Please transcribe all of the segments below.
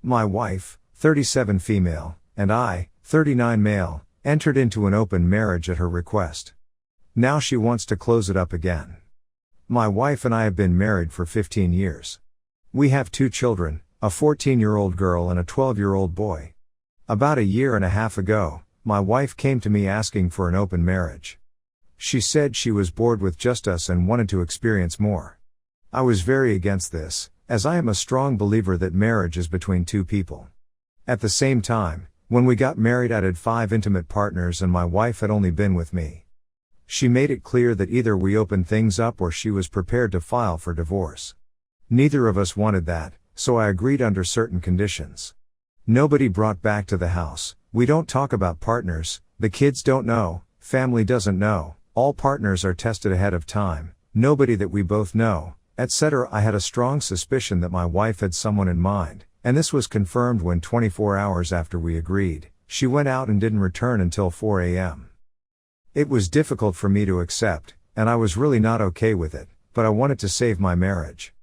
My wife, 37 female, and I, 39 male, entered into an open marriage at her request. Now she wants to close it up again. My wife and I have been married for 15 years. We have 2 children, a 14-year-old girl and a 12-year-old boy. About a year and a half ago, my wife came to me asking for an open marriage. She said she was bored with just us and wanted to experience more. I was very against this, as I am a strong believer that marriage is between 2 people. At the same time, when we got married I had 5 intimate partners and my wife had only been with me. She made it clear that either we opened things up or she was prepared to file for divorce. Neither of us wanted that, so I agreed under certain conditions. Nobody brought back to the house, we don't talk about partners, the kids don't know, family doesn't know, all partners are tested ahead of time, nobody that we both know, etc. I had a strong suspicion that my wife had someone in mind, and this was confirmed when 24 hours after we agreed, she went out and didn't return until 4 a.m. It was difficult for me to accept, and I was really not okay with it, but I wanted to save my marriage.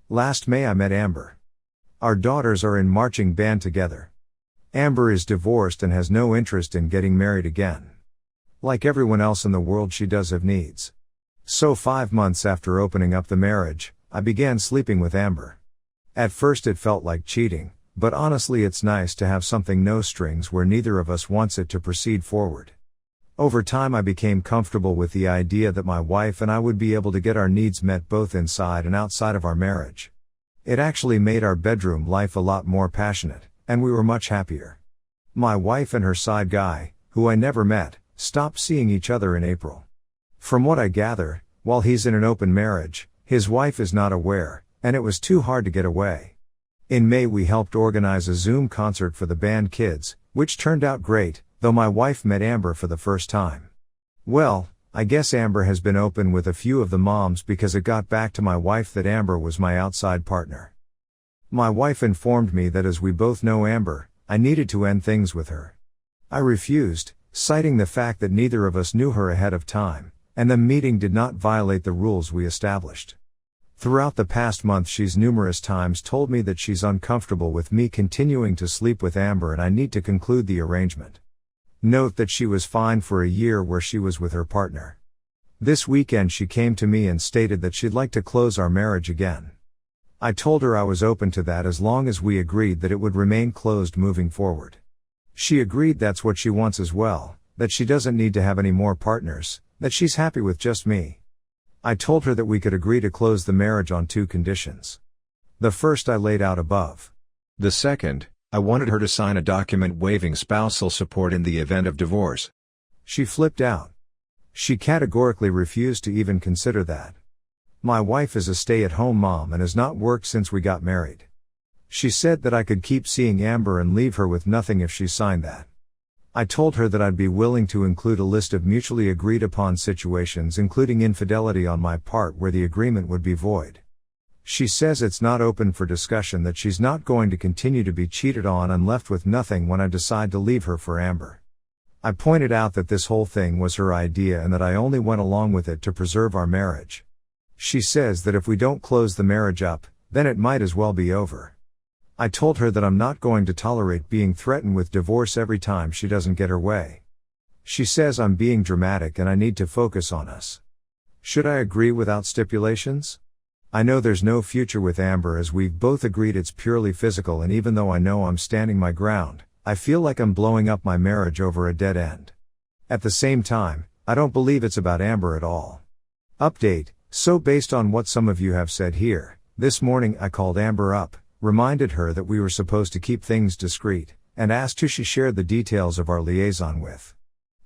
Last May I met Amber. Our daughters are in marching band together. Amber is divorced and has no interest in getting married again. Like everyone else in the world, she does have needs. So 5 months after opening up the marriage, I began sleeping with Amber. At first it felt like cheating, but honestly it's nice to have something no strings where neither of us wants it to proceed forward. Over time I became comfortable with the idea that my wife and I would be able to get our needs met both inside and outside of our marriage. It actually made our bedroom life a lot more passionate, and we were much happier. My wife and her side guy, who I never met, stopped seeing each other in April. From what I gather, while he's in an open marriage, his wife is not aware, and it was too hard to get away. In May we helped organize a Zoom concert for the band kids, which turned out great, though my wife met Amber for the first time. Well, I guess Amber has been open with a few of the moms because it got back to my wife that Amber was my outside partner. My wife informed me that as we both know Amber, I needed to end things with her. I refused, citing the fact that neither of us knew her ahead of time, and the meeting did not violate the rules we established. Throughout the past month she's numerous times told me that she's uncomfortable with me continuing to sleep with Amber and I need to conclude the arrangement. Note that she was fine for a year where she was with her partner. This weekend she came to me and stated that she'd like to close our marriage again. I told her I was open to that as long as we agreed that it would remain closed moving forward. She agreed that's what she wants as well, that she doesn't need to have any more partners, that she's happy with just me. I told her that we could agree to close the marriage on 2 conditions. The first I laid out above. The second, I wanted her to sign a document waiving spousal support in the event of divorce. She flipped out. She categorically refused to even consider that. My wife is a stay-at-home mom and has not worked since we got married. She said that I could keep seeing Amber and leave her with nothing if she signed that. I told her that I'd be willing to include a list of mutually agreed upon situations including infidelity on my part where the agreement would be void. She says it's not open for discussion, that she's not going to continue to be cheated on and left with nothing when I decide to leave her for Amber. I pointed out that this whole thing was her idea and that I only went along with it to preserve our marriage. She says that if we don't close the marriage up, then it might as well be over. I told her that I'm not going to tolerate being threatened with divorce every time she doesn't get her way. She says I'm being dramatic and I need to focus on us. Should I agree without stipulations? I know there's no future with Amber as we've both agreed it's purely physical, and even though I know I'm standing my ground, I feel like I'm blowing up my marriage over a dead end. At the same time, I don't believe it's about Amber at all. Update: so based on what some of you have said here, this morning I called Amber up, reminded her that we were supposed to keep things discreet, and asked who she shared the details of our liaison with.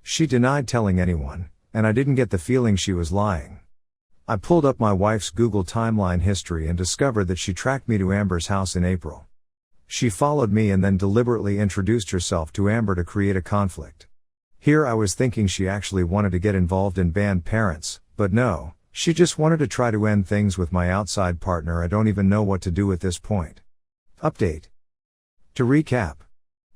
She denied telling anyone, and I didn't get the feeling she was lying. I pulled up my wife's Google timeline history and discovered that she tracked me to Amber's house in April. She followed me and then deliberately introduced herself to Amber to create a conflict. Here I was thinking she actually wanted to get involved in band parents, but no, she just wanted to try to end things with my outside partner. I don't even know what to do at this point. Update. To recap.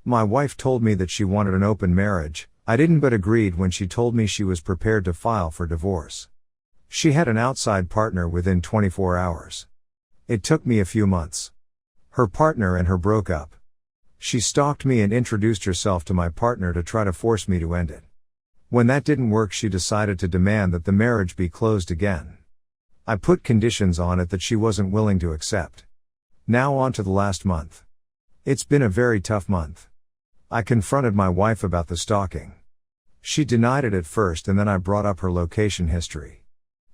My wife told me that she wanted an open marriage. I didn't, but agreed when she told me she was prepared to file for divorce. She had an outside partner within 24 hours. It took me a few months. Her partner and her broke up. She stalked me and introduced herself to my partner to try to force me to end it. When that didn't work, she decided to demand that the marriage be closed again. I put conditions on it that she wasn't willing to accept. Now on to the last month. It's been a very tough month. I confronted my wife about the stalking. She denied it at first, and then I brought up her location history.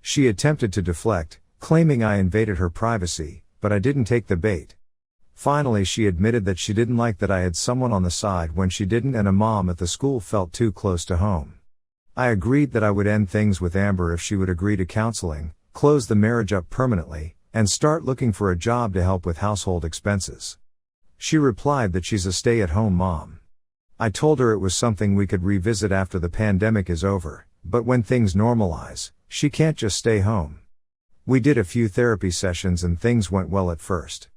She attempted to deflect, claiming I invaded her privacy, but I didn't take the bait. Finally, she admitted that she didn't like that I had someone on the side when she didn't, and a mom at the school felt too close to home. I agreed that I would end things with Amber if she would agree to counseling, close the marriage up permanently, and start looking for a job to help with household expenses. She replied that she's a stay-at-home mom. I told her it was something we could revisit after the pandemic is over, but when things normalize, she can't just stay home. We did a few therapy sessions and things went well at first.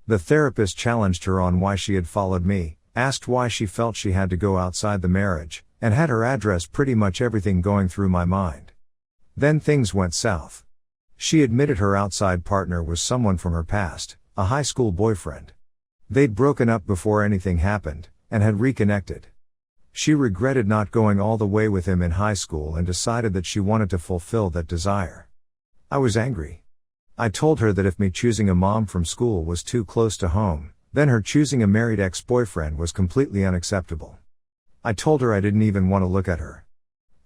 The therapist challenged her on why she had followed me, asked why she felt she had to go outside the marriage, and had her address pretty much everything going through my mind. Then things went south. She admitted her outside partner was someone from her past, a high school boyfriend. They'd broken up before anything happened, and had reconnected. She regretted not going all the way with him in high school and decided that she wanted to fulfill that desire. I was angry. I told her that if me choosing a mom from school was too close to home, then her choosing a married ex-boyfriend was completely unacceptable. I told her I didn't even want to look at her.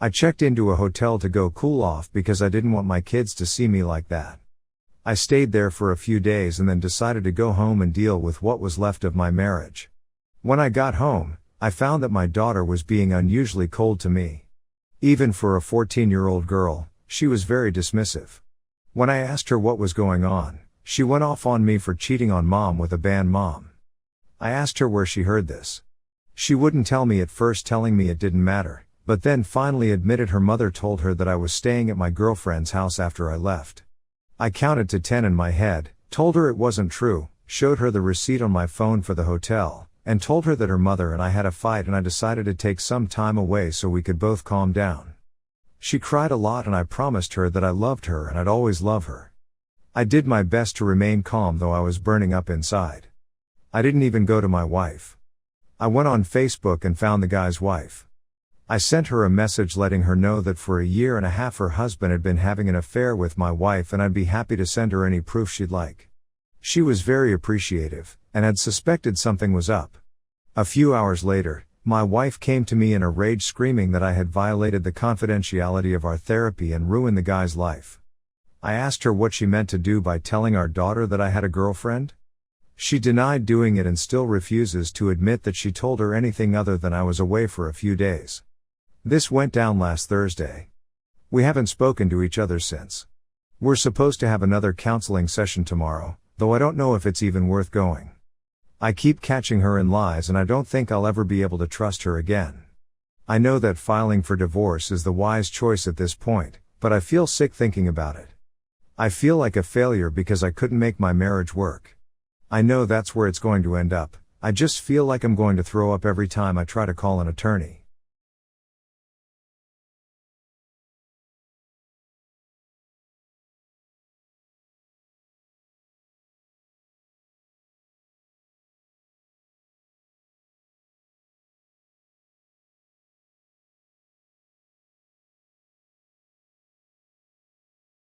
I checked into a hotel to go cool off because I didn't want my kids to see me like that. I stayed there for a few days and then decided to go home and deal with what was left of my marriage. When I got home, I found that my daughter was being unusually cold to me. Even for a 14-year-old girl, she was very dismissive. When I asked her what was going on, she went off on me for cheating on mom with a band mom. I asked her where she heard this. She wouldn't tell me at first, telling me it didn't matter, but then finally admitted her mother told her that I was staying at my girlfriend's house after I left. I counted to 10 in my head, told her it wasn't true, showed her the receipt on my phone for the hotel, and told her that her mother and I had a fight and I decided to take some time away so we could both calm down. She cried a lot and I promised her that I loved her and I'd always love her. I did my best to remain calm, though I was burning up inside. I didn't even go to my wife. I went on Facebook and found the guy's wife. I sent her a message letting her know that for a year and a half her husband had been having an affair with my wife and I'd be happy to send her any proof she'd like. She was very appreciative, and had suspected something was up. A few hours later, my wife came to me in a rage screaming that I had violated the confidentiality of our therapy and ruined the guy's life. I asked her what she meant to do by telling our daughter that I had a girlfriend. She denied doing it and still refuses to admit that she told her anything other than I was away for a few days. This went down last Thursday. We haven't spoken to each other since. We're supposed to have another counseling session tomorrow, though I don't know if it's even worth going. I keep catching her in lies and I don't think I'll ever be able to trust her again. I know that filing for divorce is the wise choice at this point, but I feel sick thinking about it. I feel like a failure because I couldn't make my marriage work. I know that's where it's going to end up. I just feel like I'm going to throw up every time I try to call an attorney.